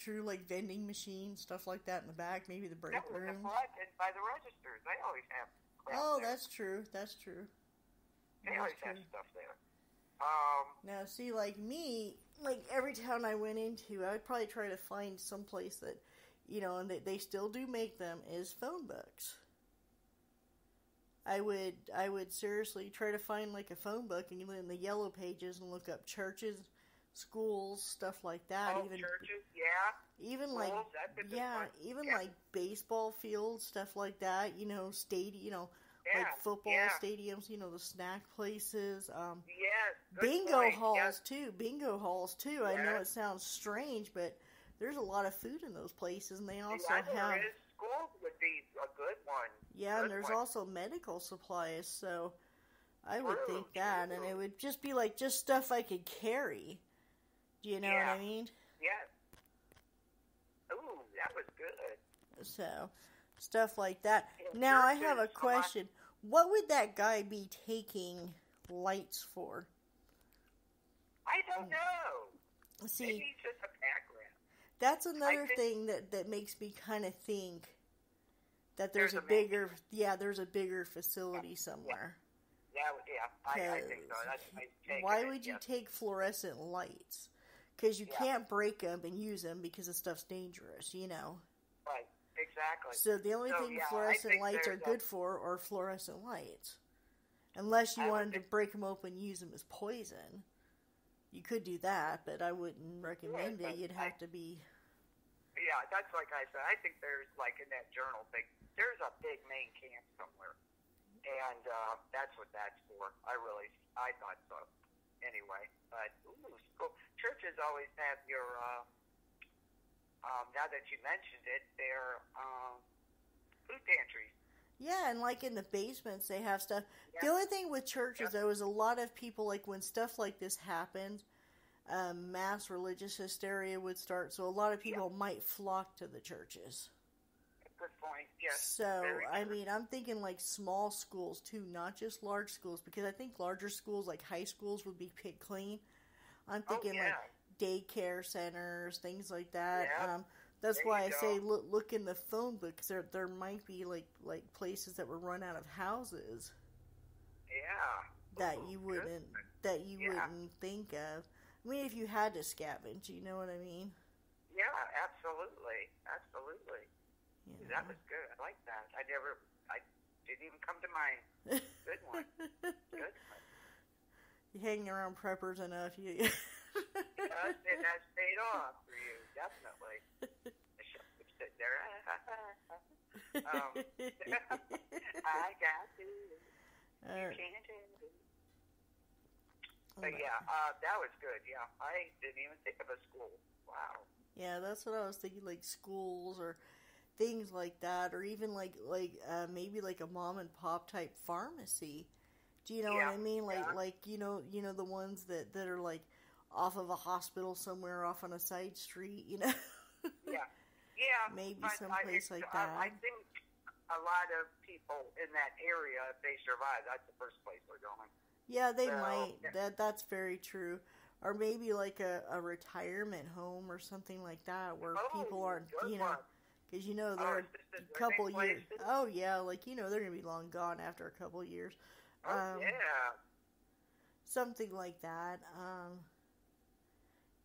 True, like vending machines, stuff like that in the back, maybe the break No, in the room. front and by the registers, they always have crap Oh, there. that's true. That's true. They That's always true. have stuff there. Now, see, like me, like every town I went into, I would probably try to find some place that, and they still do make them, is phone books. I would seriously try to find like a phone book and in the yellow pages and look up churches, schools, stuff like that. Oh, churches, yeah. Even Schools, like that's a good yeah, one. even Yeah. like baseball fields, stuff like that. Like football yeah. stadiums. The snack places. Yes. Good Bingo point. halls Yes. too. Bingo halls too. I know Yes. it sounds strange, but there's a lot of food in those places, and they also Yeah, have. there is. Schools would be a good one. Yeah, Good and there's one. also medical supplies, so I would True, think that, true. and it would just be like just stuff I could carry. Do you know what I mean? Yes. Ooh, that was good. So, stuff like that. Yeah, Now, I have a churches, question. What would that guy be taking lights for? I don't know. See, Maybe he's just a pack rat. that's another think- thing that makes me kind of think that There's there's a a bigger facility somewhere. Yeah, I think so. That's my take. Why on it, would you yes. take fluorescent lights? Because you Yeah. can't break them and use them because the stuff's dangerous, Right, exactly. So the only thing I fluorescent think lights are there's good for are fluorescent lights. Unless you I would wanted to think- break them open and use them as poison. You could do that, but I wouldn't recommend but it. You'd have to be... Yeah, that's like I said. I think there's, like in that journal thing, there's a big main camp somewhere. And that's what that's for. I thought so. Anyway, but school, churches always have your, now that you mentioned it, their food pantries. Yeah, and like in the basements, they have stuff. The Yeah. only thing with churches, though, is a lot of people, like when stuff like this happened, mass religious hysteria would start, so a lot of people might flock to the churches. Good point. Yes. So, very I true. mean, I'm thinking like small schools too, not just large schools, because I think larger schools, like high schools, would be picked clean. I'm thinking like daycare centers, things like that. Yeah. That's There why you I say go. look in the phone book, because there might be like places that were run out of houses Yeah. that Ooh, you good. wouldn't think of. I mean, if you had to scavenge, you know what I mean? Yeah, absolutely. Absolutely. You That know? was good. I like that. I didn't even come to mind. Good one. Good one. You hang around preppers enough, you. It has paid off for you, definitely. I should sit there. I got you. You can't do it. But yeah, that was good. Yeah, I didn't even think of a school. Wow. Yeah, that's what I was thinking, like schools or things like that, or even like maybe like a mom and pop type pharmacy. Do you know what I mean? Like you know the ones that are like off of a hospital somewhere off on a side street. Yeah. Maybe but someplace like that. I think a lot of people in that area, if they survive, that's the first place they're going. Yeah, they So, might. yeah. That's very true. Or maybe like a retirement home or something like that, where people aren't, good one. because they're assisted a couple living years. places? Oh yeah, like they're gonna be long gone after a couple years. Oh, yeah. Something like that.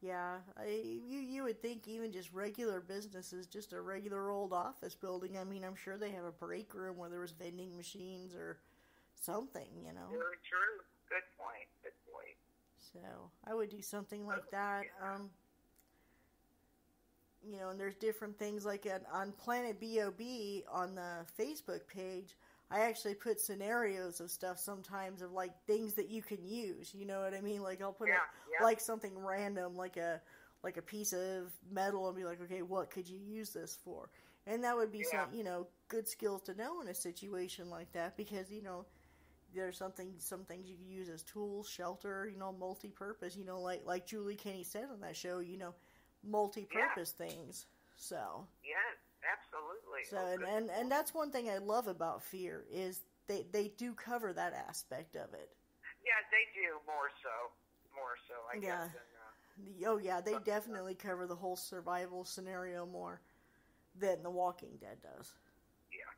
Yeah, you would think even just regular businesses, just a regular old office building. I mean, I'm sure they have a break room where there was vending machines or something. Very true. Good point. Good point. So I would do something like that. And there's different things like on Planet B.O.B. on the Facebook page. I actually put scenarios of stuff sometimes of like things that you can use. You know what I mean? Like I'll put like something random, like a piece of metal, and be like, okay, what could you use this for? And that would be some good skills to know in a situation like that, because there's some things you can use as tools, shelter, multi-purpose. Like Julie Kenny said on that show, multi-purpose things. So Yes, absolutely. So and that's one thing I love about Fear is they do cover that aspect of it. Yeah, they do more so, I guess. Oh yeah, they definitely cover the whole survival scenario more than The Walking Dead does. Yeah.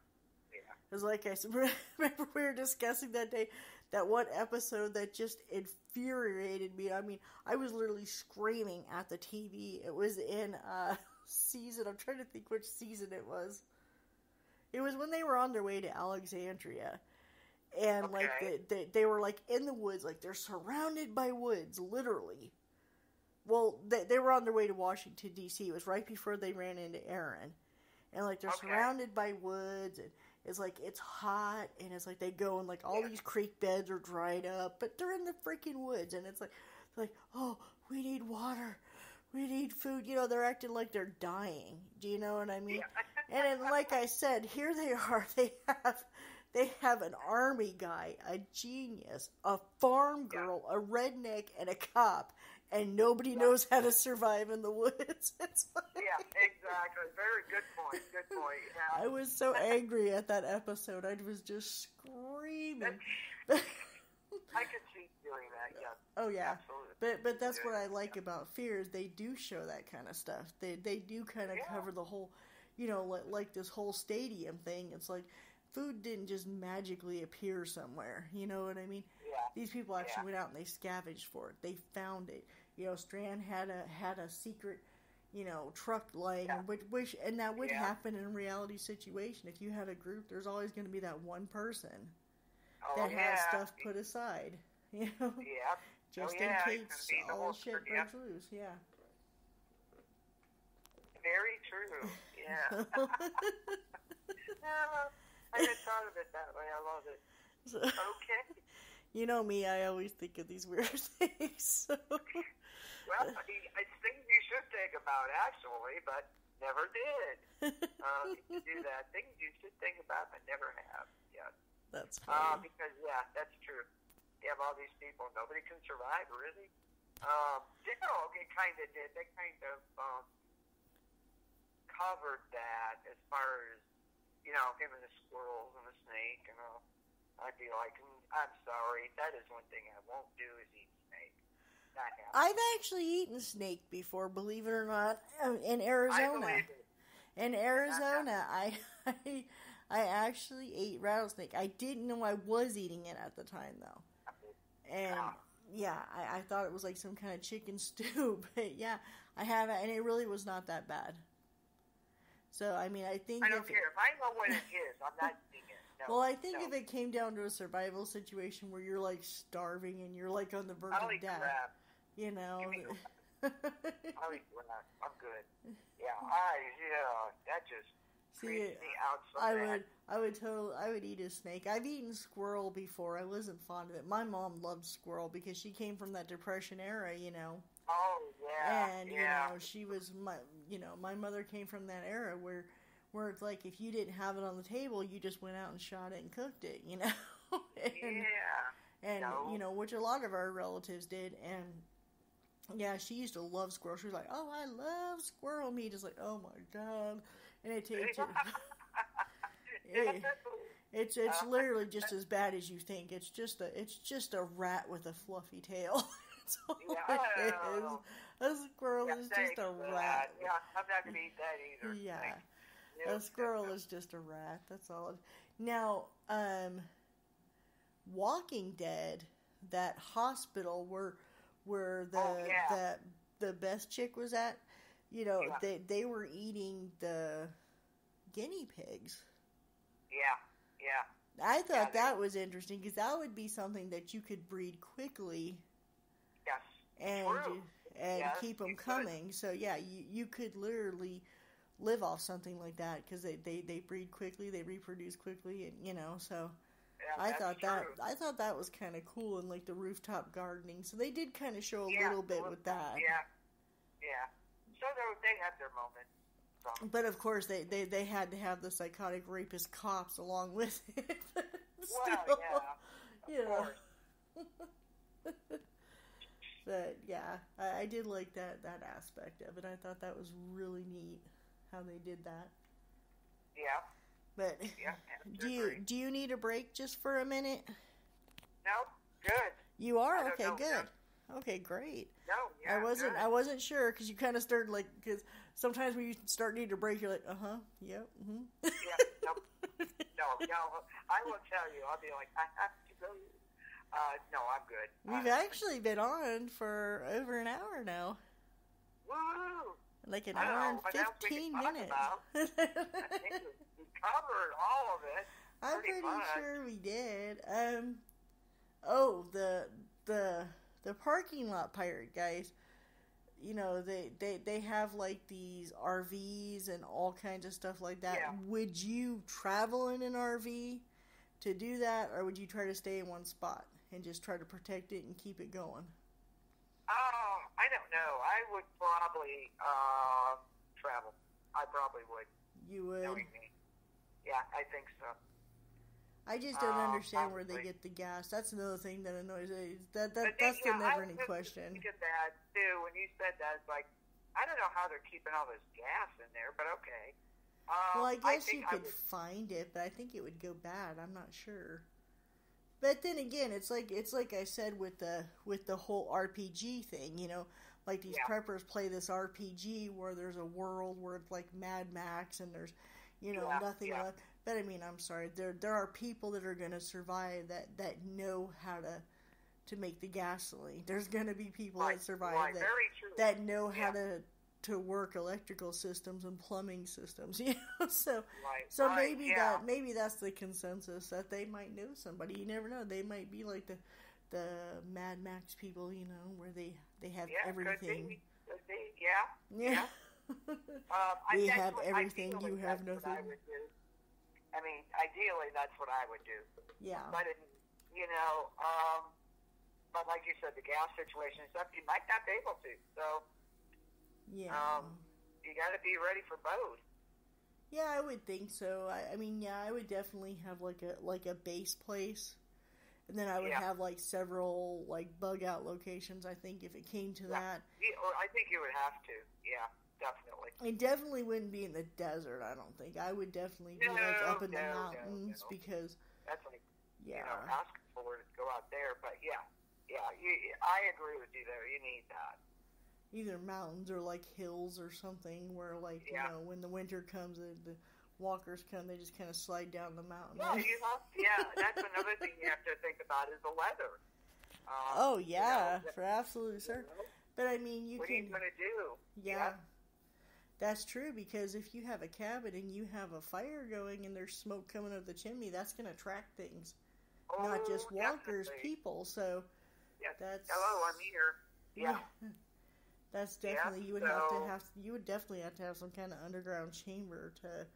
Because like I said, remember we were discussing that day, that one episode that just infuriated me. I mean, I was literally screaming at the TV. It was in season, I'm trying to think which season it was. It was when they were on their way to Alexandria. And Okay. like they were like in the woods, like they're surrounded by woods, literally. Well, they were on their way to Washington, D.C. It was right before they ran into Aaron. And, like, they're Okay. surrounded by woods, and it's, like, it's hot, and it's, like, they go, and, like, all these creek beds are dried up, but they're in the freaking woods, and it's, like, oh, we need water, we need food, you know, they're acting like they're dying, do you know what I mean? Yeah. And then, like I said, here they are, they have an army guy, a genius, a farm girl, a redneck, and a cop, and nobody knows how to survive in the woods. It's like, Yeah, exactly. Very good point. Good point. Yeah. I was so angry at that episode. I was just screaming. I could see doing that. Yeah. Oh yeah, Absolutely. but that's what I like about Fear is they do show that kind of stuff. They do kind of cover the whole, you know, like this whole stadium thing. It's like food didn't just magically appear somewhere. You know what I mean? Yeah. These people actually went out and they scavenged for it. They found it. You know, Strand had a secret, you know, truck laying, which and that would happen in a reality situation. If you had a group, there's always going to be that one person that has stuff put aside. You know, just in case all the shit breaks loose. Yeah. Very true. Yeah. I hadn't thought of it that way. I love it. So, Okay. you know me, I always think of these weird things. So. Well, it's things you should think about, actually, but never did. You do that. Things you should think about, but never have. Yeah. That's funny. Because, that's true. You have all these people. Nobody can survive, really. It kind of did. They kind of covered that as far as, you know, him and the squirrels and the snake. And I'd be like, I'm sorry. That is one thing I won't do is eat snake. I've actually eaten snake before, believe it or not, in Arizona. In Arizona, I actually ate rattlesnake. I didn't know I was eating it at the time, though. And, I thought it was like some kind of chicken stew. But, yeah, I have it, and it really was not that bad. So, I mean, I think... I don't care. If I know what it is, I'm not eating it. No, well, I think if it came down to a survival situation where you're, like, starving and you're, like, on the verge of death... Crap. You know. I'll eat crap. I'm good. Yeah, that just creeps me out so bad. I would eat a snake. I've eaten squirrel before. I wasn't fond of it. My mom loved squirrel because she came from that Depression era, you know. Oh, yeah. And, you know, she was my mother came from that era where it's like if you didn't have it on the table, you just went out and shot it and cooked it, you know. And you know, which a lot of our relatives did, and yeah, she used to love squirrel. She was like, "Oh, I love squirrel meat." It's like, "Oh my god!" And it takes it's literally just as bad as you think. It's just a rat with a fluffy tail. That's all it is. A squirrel is just a rat. Yeah, I'm not gonna eat that either. Yeah, a squirrel is just a rat. That's all. Now, Walking Dead, that hospital where the best chick was at, you know, they were eating the guinea pigs. Yeah. I thought that was interesting because that would be something that you could breed quickly. Yes. And keep them coming. So yeah, you could literally live off something like that because they breed quickly, they reproduce quickly, and you know so. Yeah, I thought that was kind of cool in like the rooftop gardening. So they did kind of show a little bit with that. Yeah. So they had their moment. So. But of course they had to have the psychotic rapist cops along with it. Well, yeah. Of course. But yeah, I did like that aspect of it. I thought that was really neat how they did that. Yeah. But do you need a break just for a minute? No, good. You are? Okay, good. Okay, great. No, yeah, good. I wasn't sure because you kind of started like because sometimes when you start needing a break, you're like, yep, Yeah, nope. No. I will tell you. I'll be like, I have to go. No, I'm good. We've actually been on for over an hour now. Woo! Like an hour and 15 minutes. I think we covered all of it. I'm pretty much. sure we did. Oh, the parking lot pirate guys. You know, they have like these RVs and all kinds of stuff like that. Yeah. Would you travel in an RV to do that, or would you try to stay in one spot and just try to protect it and keep it going? I don't know. I would probably travel. I probably would. You would? Knowing me. Yeah, I think so. I just don't understand where they probably. get the gas. That's another thing that annoys me. That's I the never-ending was question. thinking that too. When you said that, it's like, I don't know how they're keeping all this gas in there, but okay. Well, I guess think you could find it, but I think it would go bad. I'm not sure. But then again, it's like I said with the whole RPG thing. You know, like these preppers play this RPG where there's a world where it's like Mad Max and there's nothing left. But I mean, I'm sorry. There are people that are going to survive that know how to make the gasoline. There's going to be people that survive that know how to work electrical systems and plumbing systems. You know, so maybe that's the consensus, that they might know somebody. You never know. They might be like the Mad Max people. You know, where they have everything. Could be. Yeah. We have everything. You have nothing. I mean, ideally, that's what I would do. Yeah. But, but like you said, the gas situation and stuff, you might not be able to. So, you got to be ready for both. Yeah, I would think so. I mean, I would definitely have like a base place, and then I would have like several like bug out locations. I think if it came to that, I think you would have to. Yeah. Definitely. It definitely wouldn't be in the desert, I don't think. I would definitely be up in the mountains because... That's like, asking for it to go out there. But I agree with you there. You need that. Either mountains or like hills or something where like, you know, when the winter comes, the walkers come, they just kind of slide down the mountain. That's another thing you have to think about is the weather. For absolute certain. But I mean, what are you going to do? Yeah. That's true, because if you have a cabin and you have a fire going and there's smoke coming out of the chimney, that's going to attract things. Not just walkers, people. So that's... Hello, I'm here. Yeah. That's definitely... You would definitely have to have some kind of underground chamber to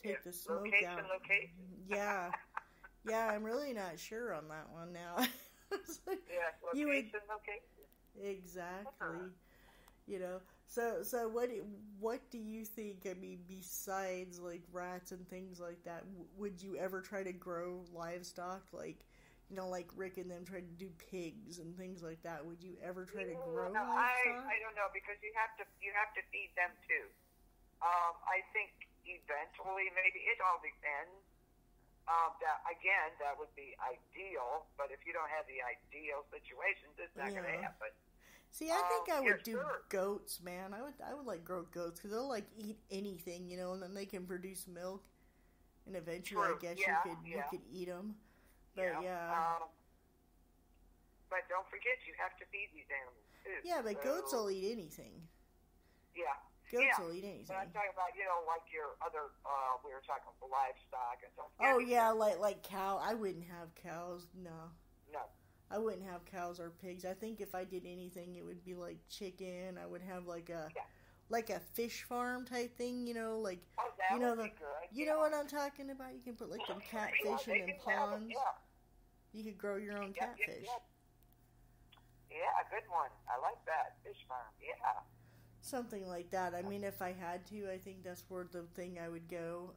take the smoke out. Location. Yeah. Yeah, I'm really not sure on that one now. Location. Exactly. You know, so what do you think? I mean, besides like rats and things like that, would you ever try to grow livestock? Like, you know, like Rick and them tried to do pigs and things like that. Would you ever try to grow livestock? I don't know, because you have to feed them too. I think eventually, maybe it all depends. That would be ideal, but if you don't have the ideal situations, it's not going to happen. See, I think I would do goats, man. I would like grow goats because they'll like eat anything, you know, and then they can produce milk, and eventually, I guess you could eat them. But but don't forget, you have to feed these animals too. Yeah, but goats will eat anything. Yeah. Goats will eat anything. But I'm talking about, like your other, we were talking about livestock and stuff. Oh, yeah, like cow. I wouldn't have cows, no. No. I wouldn't have cows or pigs. I think if I did anything, it would be like chicken. I would have like a fish farm type thing, you know, like, that would be good. You know what I'm talking about? You can put like them catfish in ponds. You could grow your own catfish. Yeah, good one. I like that. Fish farm, Something like that. I mean, if I had to, I think that's where the thing I would go.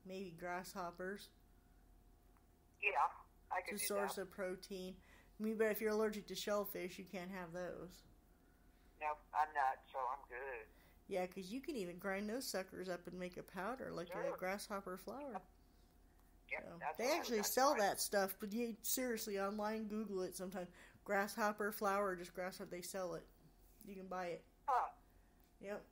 Maybe grasshoppers. Yeah, I could do that. It's a source of protein. I mean, but if you're allergic to shellfish, you can't have those. No, I'm not, so I'm good. Yeah, because you can even grind those suckers up and make a powder, like a grasshopper flour. Yep, so, they actually sell that stuff, but you seriously, online, Google it sometime. grasshopper flour or just grasshopper. They sell it. You can buy it. Huh. Yep.